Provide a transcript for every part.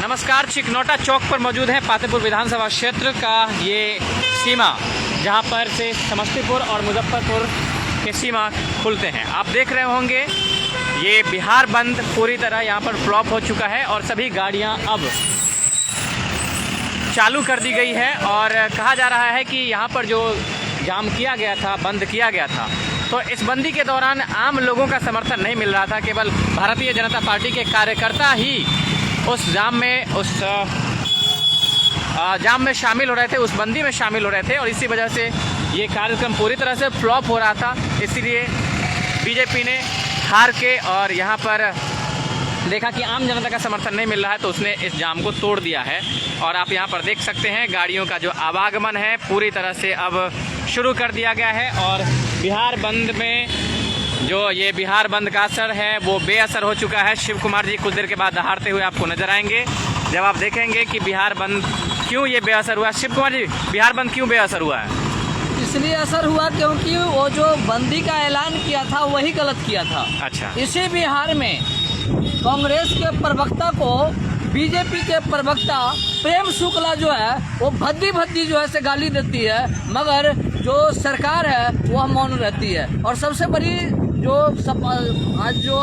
नमस्कार, चिकनौटा चौक पर मौजूद है पातेपुर विधानसभा क्षेत्र का ये सीमा, जहां पर से समस्तीपुर और मुजफ्फरपुर के सीमा खुलते हैं। आप देख रहे होंगे ये बिहार बंद पूरी तरह यहां पर फ्लॉप हो चुका है और सभी गाड़ियां अब चालू कर दी गई है। और कहा जा रहा है कि यहां पर जो जाम किया गया था, बंद किया गया था, तो इस बंदी के दौरान आम लोगों का समर्थन नहीं मिल रहा था। केवल भारतीय जनता पार्टी के कार्यकर्ता ही उस जाम में शामिल हो रहे थे, उस बंदी में शामिल हो रहे थे और इसी वजह से ये कार्यक्रम पूरी तरह से फ्लॉप हो रहा था। इसीलिए बीजेपी ने हार के और यहाँ पर देखा कि आम जनता का समर्थन नहीं मिल रहा है तो उसने इस जाम को तोड़ दिया है। और आप यहाँ पर देख सकते हैं गाड़ियों का जो आवागमन है पूरी तरह से अब शुरू कर दिया गया है। और बिहार बंद में जो ये बिहार बंद का असर है वो बेअसर हो चुका है। शिव कुमार जी कुछ देर के बाद दहाड़ते हुए आपको नजर आएंगे जब आप देखेंगे कि बिहार बंद क्यों ये बेअसर हुआ। शिव कुमार जी, बिहार बंद क्यों बेअसर हुआ है? इसलिए असर हुआ क्योंकि वो जो बंदी का ऐलान किया था वही गलत किया था। अच्छा। इसी बिहार में कांग्रेस के प्रवक्ता को बीजेपी के प्रवक्ता प्रेम शुक्ला जो है वो भद्दी जो है से गाली देती है, मगर जो सरकार है वो मौन रहती है। और सबसे बड़ी जो आज जो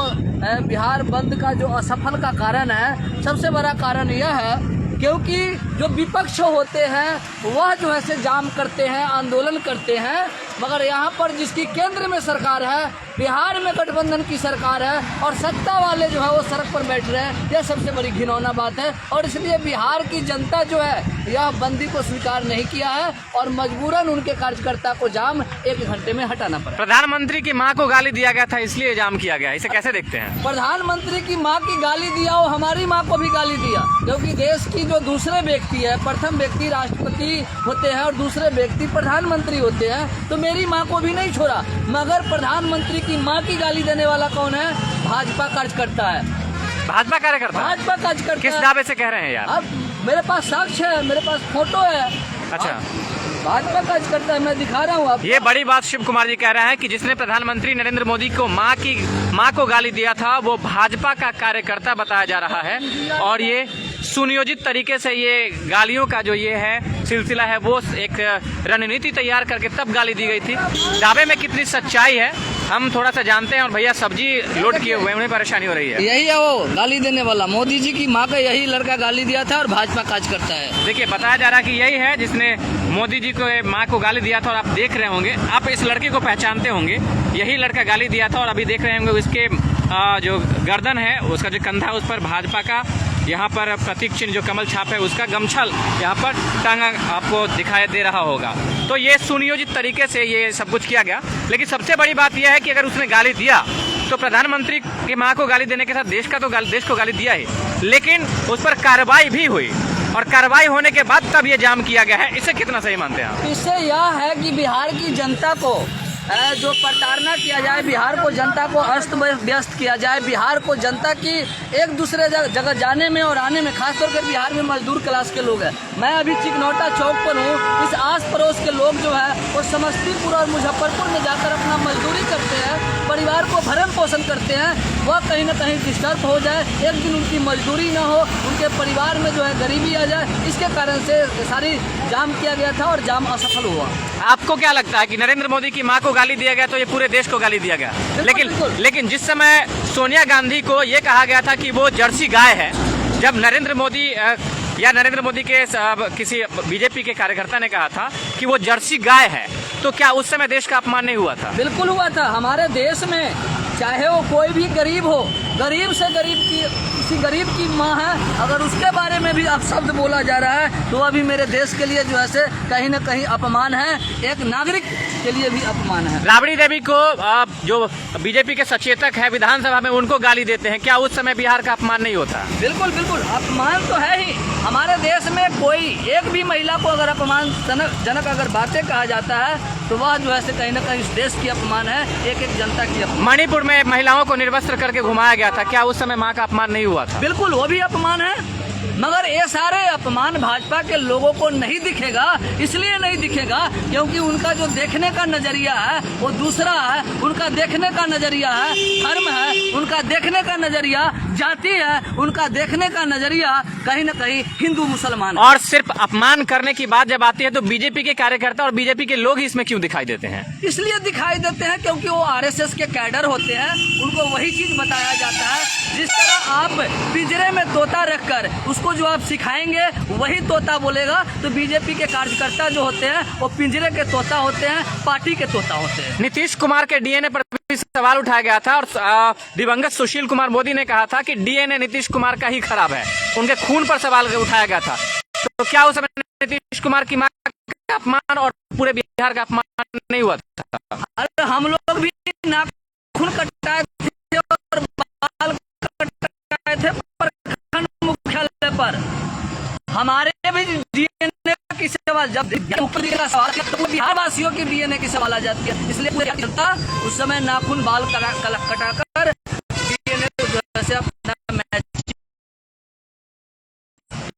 बिहार बंद का जो असफल का कारण है, सबसे बड़ा कारण यह है क्योंकि जो विपक्ष होते हैं वह जो है से जाम करते हैं, आंदोलन करते हैं, मगर यहाँ पर जिसकी केंद्र में सरकार है, बिहार में गठबंधन की सरकार है और सत्ता वाले जो है वो सड़क पर बैठ रहे हैं, यह सबसे बड़ी घिनौना बात है। और इसलिए बिहार की जनता जो है यह बंदी को स्वीकार नहीं किया है और मजबूरन उनके कार्यकर्ता को जाम 1 घंटे में हटाना पड़ा। प्रधानमंत्री की मां को गाली दिया गया था इसलिए जाम किया गया, इसे कैसे देखते हैं? प्रधानमंत्री की मां की गाली दिया और हमारी मां को भी गाली दिया, क्योंकि देश की जो दूसरे व्यक्ति है, प्रथम व्यक्ति राष्ट्रपति होते हैं और दूसरे व्यक्ति प्रधानमंत्री होते हैं, तो मेरी मां को भी नहीं छोड़ा। मगर प्रधानमंत्री की मां की गाली देने वाला कौन है? भाजपा कार्यकर्ता है। भाजपा कार्यकर्ता? भाजपा कार्यकर्ता। किस दावे से कह रहे हैं यार? अब मेरे पास साक्ष्य है, मेरे पास फोटो है। अच्छा, भाजपा कार्यकर्ता है, मैं दिखा रहा हूँ आपको। ये बड़ी बात शिव कुमार जी कह रहे हैं कि जिसने प्रधानमंत्री नरेंद्र मोदी को मां को गाली दिया था वो भाजपा का कार्यकर्ता बताया जा रहा है। और ये सुनियोजित तरीके से ये गालियों का जो ये है सिलसिला है वो एक रणनीति तैयार करके तब गाली दी गई थी। दावे में कितनी सच्चाई है हम थोड़ा सा जानते हैं। और भैया सब्जी लोड किए हुए उन्हें परेशानी हो रही है। यही है वो गाली देने वाला, मोदी जी की मां का यही लड़का गाली दिया था और भाजपा कार्यकर्ता है। देखिए बताया जा रहा है कि यही है जिसने मोदी जी को मां को गाली दिया था। और आप देख रहे होंगे, आप इस लड़के को पहचानते होंगे, यही लड़का गाली दिया था। और अभी देख रहे होंगे उसके जो गर्दन है, उसका जो कंधा है, उस पर भाजपा का यहाँ पर प्रतीक चिन्ह जो कमल छाप है उसका गमछा यहाँ पर टांगा आपको दिखाई दे रहा होगा। तो ये सुनियोजित तरीके से ये सब कुछ किया गया। लेकिन सबसे बड़ी बात यह है कि अगर उसने गाली दिया तो प्रधानमंत्री की मां को गाली देने के साथ देश को गाली दिया ही, लेकिन उस पर कार्रवाई भी हुई और कार्रवाई होने के बाद तब ये जाम किया गया है। इसे कितना सही मानते हैं आप? इससे यह है कि बिहार की जनता को जो प्रताड़ना किया जाए, बिहार को जनता को अस्त व्यस्त किया जाए, बिहार को जनता की एक दूसरे जगह जाने में और आने में, खासतौर कर बिहार में मजदूर क्लास के लोग हैं। मैं अभी चिकनौटा चौक पर हूँ। इस आस पड़ोस के लोग जो है वो समस्तीपुर और मुजफ्फरपुर में जाकर अपना मजदूरी करते हैं, परिवार को भरण पोषण करते हैं। वह कहीं ना कहीं डिस्टर्ब हो जाए, एक दिन उनकी मजदूरी ना हो, उनके परिवार में जो है गरीबी आ जाए, इसके कारण से सारी जाम किया गया था और जाम असफल हुआ। आपको क्या लगता है कि नरेंद्र मोदी की मां को गाली दिया गया तो ये पूरे देश को गाली दिया गया? लेकिन जिस समय सोनिया गांधी को ये कहा गया था कि वो जर्सी गाय है, जब नरेंद्र मोदी के किसी बीजेपी के कार्यकर्ता ने कहा था कि वो जर्सी गाय है, तो क्या उस समय देश का अपमान नहीं हुआ था? बिल्कुल हुआ था। हमारे देश में चाहे वो कोई भी गरीब हो, गरीब से गरीब की किसी गरीब की माँ है, अगर उसके बारे में भी अपशब्द बोला जा रहा है तो अभी मेरे देश के लिए जो है से कहीं ना कहीं अपमान है, एक नागरिक के लिए भी अपमान है। राबड़ी देवी को जो बीजेपी के सचेतक है विधानसभा में, उनको गाली देते हैं, क्या उस समय बिहार का अपमान नहीं होता? बिल्कुल बिल्कुल अपमान तो है ही। हमारे देश में कोई एक भी महिला को अगर अपमान जनक अगर बातें कहा जाता है तो वह जो है से कहीं ना कहीं इस देश की अपमान है, एक जनता की अपमान। मणिपुर में महिलाओं को निर्वस्त्र करके घुमाया गया था, क्या उस समय मां का अपमान नहीं हुआ था? बिल्कुल वो भी अपमान है, मगर ये सारे अपमान भाजपा के लोगों को नहीं दिखेगा। इसलिए नहीं दिखेगा क्योंकि उनका जो देखने का नजरिया है वो दूसरा है। उनका देखने का नजरिया है धर्म है उनका देखने का नजरिया जाति है, उनका देखने का नजरिया कहीं न कहीं हिंदू मुसलमान है। और सिर्फ अपमान करने की बात जब आती है तो बीजेपी के कार्यकर्ता और बीजेपी के लोग ही इसमें क्यों दिखाई देते हैं? इसलिए दिखाई देते हैं क्योंकि वो आरएसएस के कैडर होते हैं, उनको वही चीज बताया जाता है। जिस तरह आप पिंजरे में तोता रखकर उसको जो आप सिखाएंगे वही तोता बोलेगा, तो बीजेपी के कार्यकर्ता जो होते हैं वो पिंजरे के तोता होते हैं, पार्टी के तोता होते हैं। नीतीश कुमार के डीएनए पर भी सवाल उठाया गया था और दिवंगत सुशील कुमार मोदी ने कहा था कि डीएनए नीतीश कुमार का ही खराब है, उनके खून पर सवाल उठाया गया था। तो क्या उस समय नीतीश कुमार की मां का अपमान और पूरे बिहार का अपमान नहीं हुआ था? अरे हम लोग भी नाखून कटाए थे और बाल कटाए थे प्रखंड मुख्यालय पर। हमारे भी डीएनए की सवाल जब मुख्यमंत्री का सवाल किया तो बिहार वासियों की डीएनए की सवाल आ जाती है। इसलिए पूरी जनता उस समय नाखून बाल कटाकर डीएनए जैसे अपना मैच,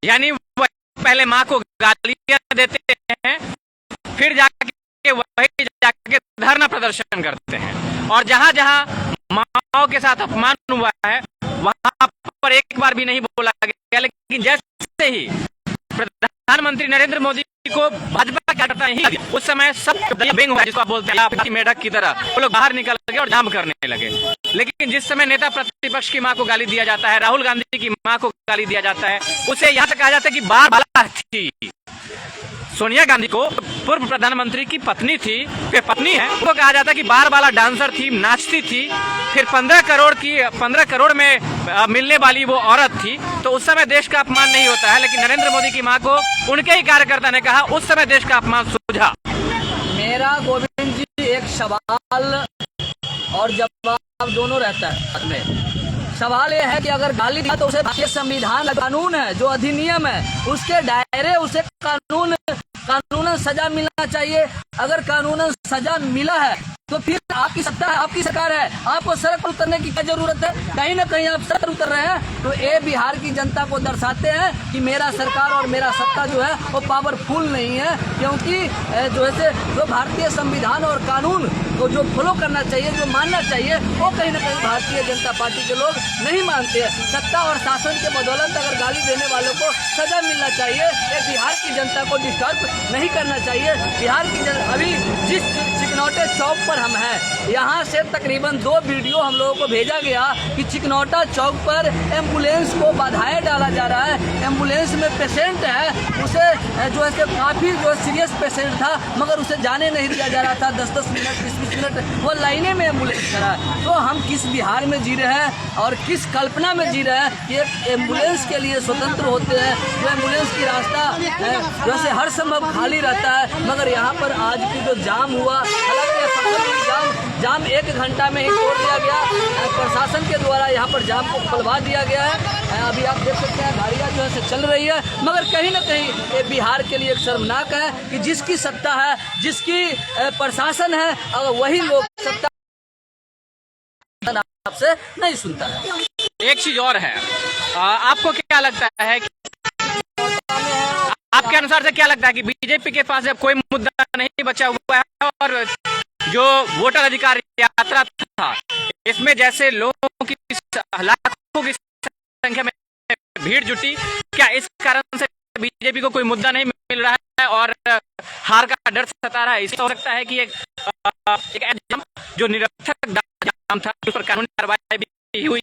यानी पहले माँ को गालियां देते हैं, फिर जाके धरना प्रदर्शन करते हैं, और जहां जहां माओ के साथ अपमान हुआ है वहां पर एक बार भी नहीं बोला गया। लेकिन जैसे ही प्रधानमंत्री नरेंद्र मोदी को भाजपा क्या करता है, उस समय सब बेंग हुआ, जिसको आप बोलते हैं मेढक की तरह, वो लोग बाहर निकल गए और जाम करने लगे। लेकिन जिस समय नेता प्रतिपक्ष की मां को गाली दिया जाता है, राहुल गांधी की मां को गाली दिया जाता है, उसे यहाँ तक कहा जाता है कि बार बाला थी। सोनिया गांधी को पूर्व प्रधानमंत्री की पत्नी थी, वे पत्नी है, उनको कहा जाता है कि बार बाला डांसर थी, नाचती थी। फिर 15 करोड़ में मिलने वाली वो औरत थी। तो उस समय देश का अपमान नहीं होता है, लेकिन नरेंद्र मोदी की मां को उनके ही कार्यकर्ता ने कहा, उस समय देश का अपमान सूझा। मेरा गोविंद जी एक सवाल और जवाब दोनों रहता है में। सवाल यह है कि अगर गाली दिया तो उसे भारतीय संविधान कानून है, जो अधिनियम है उसके दायरे, उसे कानूनन सजा मिलना चाहिए। अगर कानूनन सजा मिला है तो फिर आपकी सत्ता है, आपकी सरकार है, आपको सड़क पर उतरने की क्या जरूरत है? कहीं ना कहीं आप सड़क पर उतर रहे हैं, तो ये बिहार की जनता को दर्शाते हैं कि मेरा सरकार और मेरा सत्ता जो है वो पावरफुल नहीं है। क्योंकि जो है जो भारतीय संविधान और कानून को जो फॉलो करना चाहिए, जो मानना चाहिए, वो कहीं ना कहीं भारतीय जनता पार्टी के लोग नहीं मानते हैं। सत्ता और शासन के बदौलत अगर गाली देने वालों को सजा मिलना चाहिए, ये बिहार की जनता को डिस्टर्ब नहीं करना चाहिए। बिहार की अभी जिस चिकनौटे चौक पर हम हैं, यहाँ से तकरीबन 2 वीडियो हम लोगों को भेजा गया कि चिकनौटा चौक पर एम्बुलेंस को बाधाएं डाला जा रहा है। एम्बुलेंस में पेशेंट है, उसे जो है काफ़ी जो सीरियस पेशेंट था, मगर उसे जाने नहीं दिया जा रहा था। 10-10 मिनट 20-20 मिनट वो लाइने में एम्बुलेंस खड़ा है। तो हम किस बिहार में जी रहे हैं और किस कल्पना में जी रहे हैं कि एक एम्बुलेंस के लिए स्वतंत्र होते हैं, जो एम्बुलेंस की रास्ता जैसे हर संभव खाली रहता है। मगर यहाँ पर आज की जो जाम हुआ, हालांकि जाम 1 घंटा में ही तोड़ दिया गया, प्रशासन के द्वारा यहाँ पर जाम को खुलवा दिया गया है। अभी आप देख सकते हैं गाड़ियाँ जो है चल रही है, मगर कहीं ना कहीं ये बिहार के लिए एक शर्मनाक है कि जिसकी सत्ता है, जिसकी प्रशासन है, अगर वही लोग सत्ता आपसे नहीं सुनता है। एक चीज और है, आपको क्या लगता है कि आपके अनुसार से क्या लगता है कि बीजेपी के पास अब कोई मुद्दा नहीं बचा हुआ है, और जो वोटर अधिकार यात्रा था, इसमें जैसे लोगों की लाखों की संख्या में भीड़ जुटी, क्या इस कारण से बीजेपी को कोई मुद्दा नहीं मिल रहा है और हार का डर सता रहा है? इससे हो सकता है कि एक जो निरर्थक जाम था, उस पर कानूनी कार्रवाई भी हुई,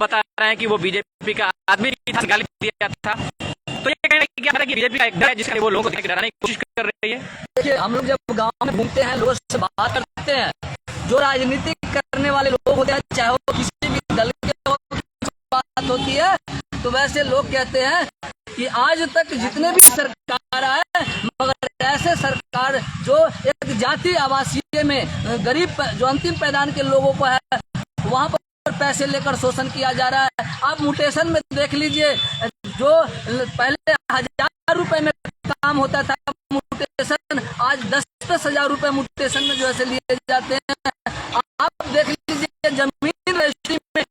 बता रहे हैं कि वो बीजेपी का आदमी था, गाली दिया था। तो ये कहना क्या है कि बीजेपी का एक डर है जिसके वो लोगों को डराने की कोशिश कर रही है। देखिए, हम लोग जब गांव में घूमते हैं, लोगों से बात करते हैं, जो राजनीति करने वाले लोग होते हैं, चाहे वो किसी भी दल के बात होती है, तो वैसे लोग कहते हैं कि आज तक जितने भी सरकार आए, मगर ऐसे सरकार जो एक जाति आवासीय में गरीब जो अंतिम पैदान के लोगों को है, वहाँ पर पैसे लेकर शोषण किया जा रहा है। आप म्यूटेशन में देख लीजिए, जो पहले 1000 रुपए में काम होता था म्यूटेशन, आज 10-10 हजार रुपए म्यूटेशन में जो है लिए जाते हैं। आप देख लीजिए, जमीन रजिस्ट्री में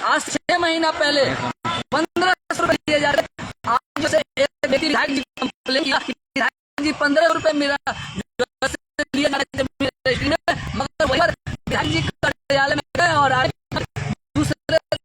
आज 6 महीना पहले 1500 रुपए दिए जा रहे, आज जैसे एक व्यक्ति 1500 रुपए मेरा